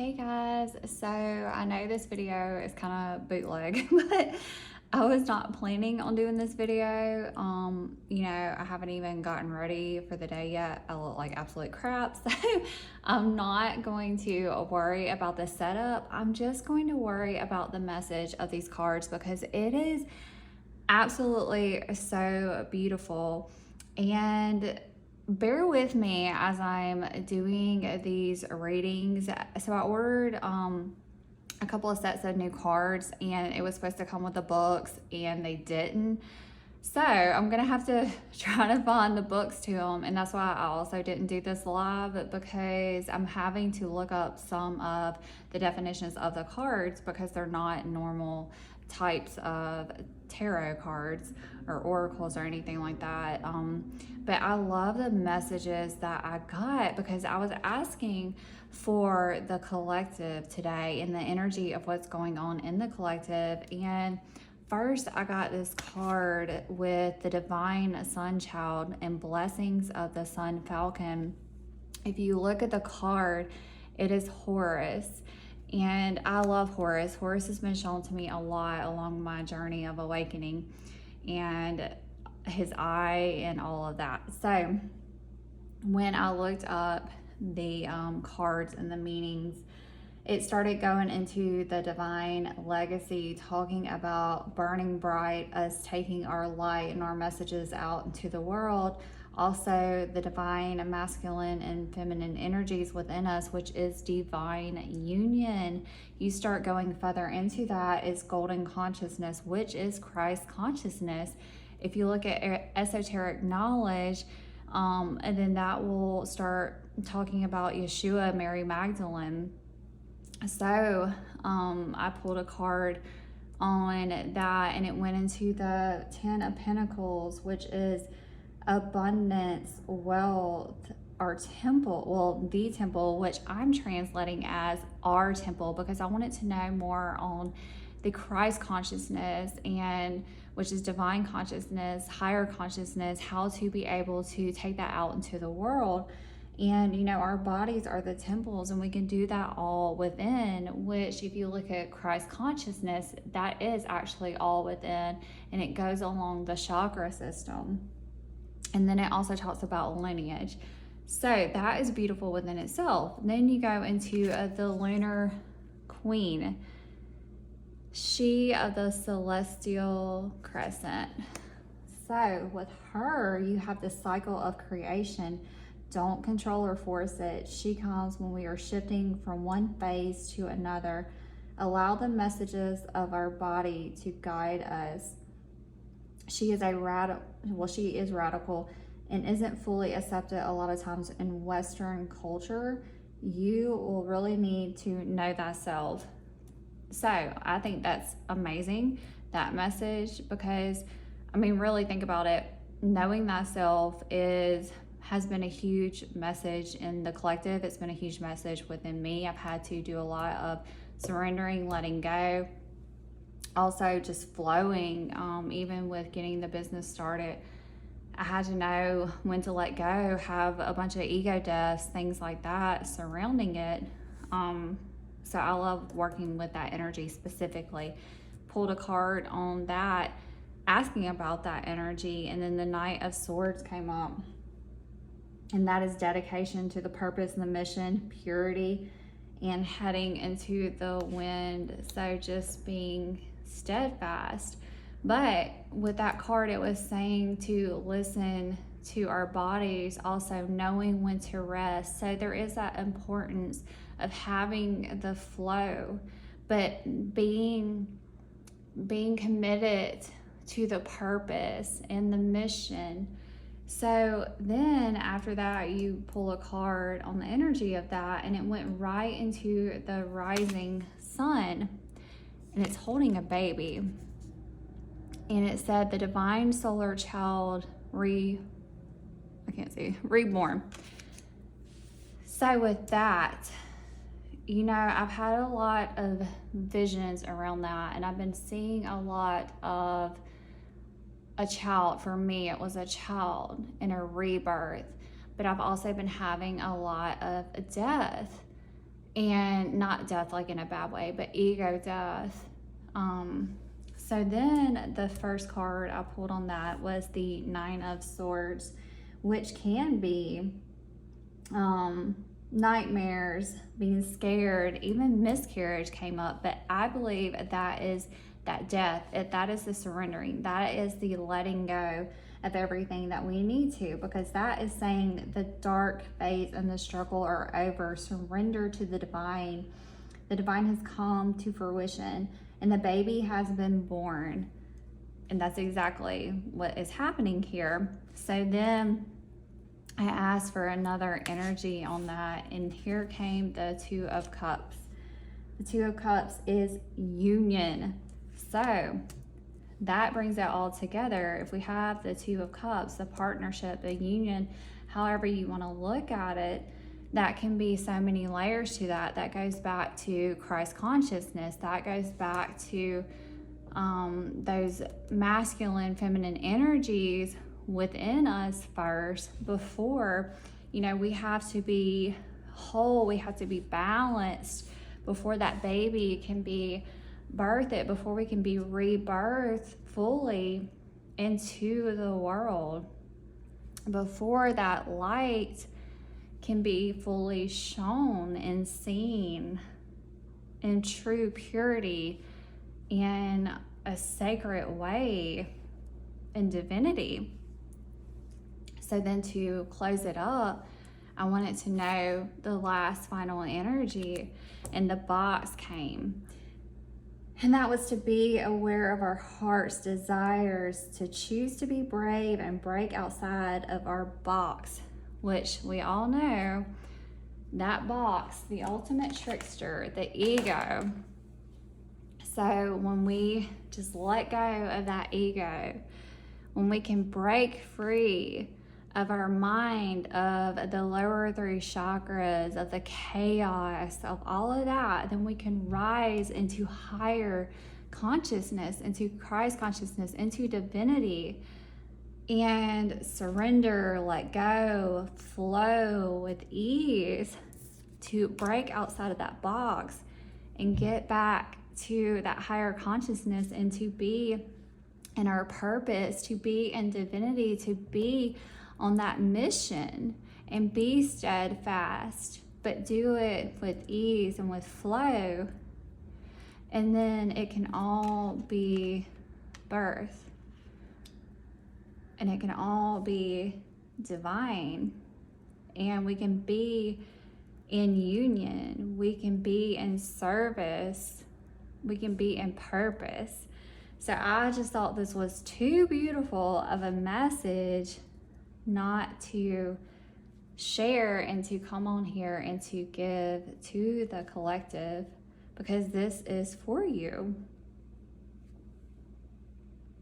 Hey guys, so I know this video is kind of bootleg, but I was not planning on doing this video. I haven't even gotten ready for the day yet. I look like absolute crap, so I'm not going to worry about the setup. I'm just going to worry about the message of these cards because it is absolutely so beautiful. And bear with me as I'm doing these readings. So I ordered a couple of sets of new cards, and it was supposed to come with the books, and they didn't. So I'm gonna have to try to find the books to them, and that's why I also didn't do this live, because I'm having to look up some of the definitions of the cards because they're not normal types of tarot cards or oracles or anything like that. But I love the messages that I got because I was asking for the collective today and the energy of what's going on in the collective. And first, I got this card with the Divine Sun Child and Blessings of the Sun Falcon. If you look at the card, it is Horus. And I love Horus. Horus has been shown to me a lot along my journey of awakening and his eye and all of that. So when I looked up the cards and the meanings, it started going into the divine legacy, talking about burning bright, us taking our light and our messages out into the world. Also, the divine masculine and feminine energies within us, which is divine union. You start going further into that is golden consciousness, which is Christ consciousness. If you look at esoteric knowledge, and then that will start talking about Yeshua, Mary Magdalene. So I pulled a card on that, and it went into the 10 of Pentacles, which is abundance, wealth, our temple, well, the temple, which I'm translating as our temple because I wanted to know more on the Christ consciousness, and which is divine consciousness, higher consciousness, how to be able to take that out into the world. And our bodies are the temples, and we can do that all within, which if you look at Christ consciousness, that is actually all within, and it goes along the chakra system. And then it also talks about lineage. So that is beautiful within itself. Then you go into the lunar queen, she of the celestial crescent. So with her, you have the cycle of creation. Don't control or force it. She comes when we are shifting from one phase to another. Allow the messages of our body to guide us. She is radical and isn't fully accepted a lot of times in Western culture. You will really need to know thyself. So I think that's amazing, that message, because really think about it. Knowing thyself has been a huge message in the collective. It's been a huge message within me. I've had to do a lot of surrendering, letting go, also just flowing. Even with getting the business started, I had to know when to let go, have a bunch of ego deaths, things like that surrounding it. So I love working with that energy specifically. Pulled a card on that, asking about that energy, and then the Knight of Swords came up. And that is dedication to the purpose and the mission, purity, and heading into the wind. So just being steadfast. But with that card, it was saying to listen to our bodies, also knowing when to rest. So there is that importance of having the flow, but being committed to the purpose and the mission. So then after that, you pull a card on the energy of that, and it went right into the rising sun, and it's holding a baby. And it said the divine solar child reborn. So with that, I've had a lot of visions around that, and I've been seeing a lot of a child. For me, it was a child in a rebirth, but I've also been having a lot of death and not death like in a bad way, but ego death. So then the first card I pulled on that was the Nine of Swords, which can be nightmares, being scared, even miscarriage came up, but I believe that is that death, that is the surrendering, that is the letting go of everything that we need to, because that is saying the dark phase and the struggle are over. Surrender to the divine. The divine has come to fruition and the baby has been born, and that's exactly what is happening here. So then I asked for another energy on that, and here came the Two of Cups. The Two of Cups is union. So that brings it all together. If we have the Two of Cups, the partnership, the union, however you want to look at it, that can be so many layers to that. That goes back to Christ consciousness. That goes back to those masculine, feminine energies within us first, before, you know, we have to be whole, we have to be balanced before that baby can be birthed, before we can be rebirthed fully into the world, before that light can be fully shown and seen in true purity, in a sacred way, in divinity. So then to close it up, I wanted to know the last final energy, and the box came. And that was to be aware of our heart's desires, to choose to be brave and break outside of our box, which we all know, that box, the ultimate trickster, the ego. So when we just let go of that ego, when we can break free of our mind, of the lower three chakras, of the chaos, of all of that, then we can rise into higher consciousness, into Christ consciousness, into divinity, and surrender, let go, flow with ease, to break outside of that box and get back to that higher consciousness, and to be in our purpose, to be in divinity, to be on that mission, and be steadfast, but do it with ease and with flow. And then it can all be birth, and it can all be divine, and we can be in union, we can be in service, we can be in purpose. So I just thought this was too beautiful of a message not to share, and to come on here and to give to the collective, because this is for you.